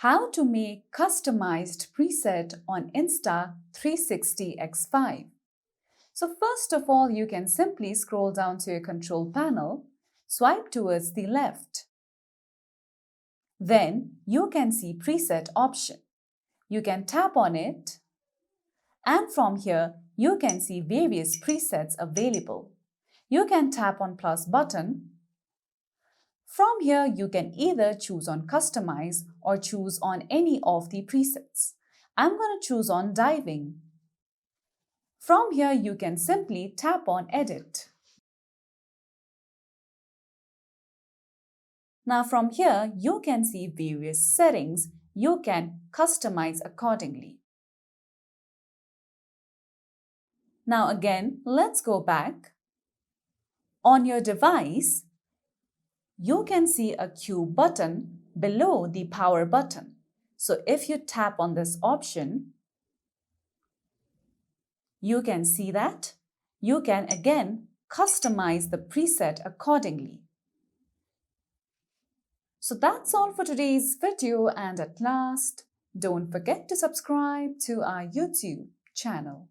How to make customized preset on Insta360 X5. So first of all, you can simply scroll down to your control panel, swipe towards the left. Then you can see preset option. You can tap on it, and from here you can see various presets available. You can tap on plus button. From here, you can either choose on Customize or choose on any of the presets. I'm going to choose on Diving. From here, you can simply tap on Edit. Now from here, you can see various settings you can customize accordingly. Now again, let's go back. On your device, you can see a Q button below the power button. So if you tap on this option, you can see that you can again customize the preset accordingly. So that's all for today's video, and at last, don't forget to subscribe to our YouTube channel.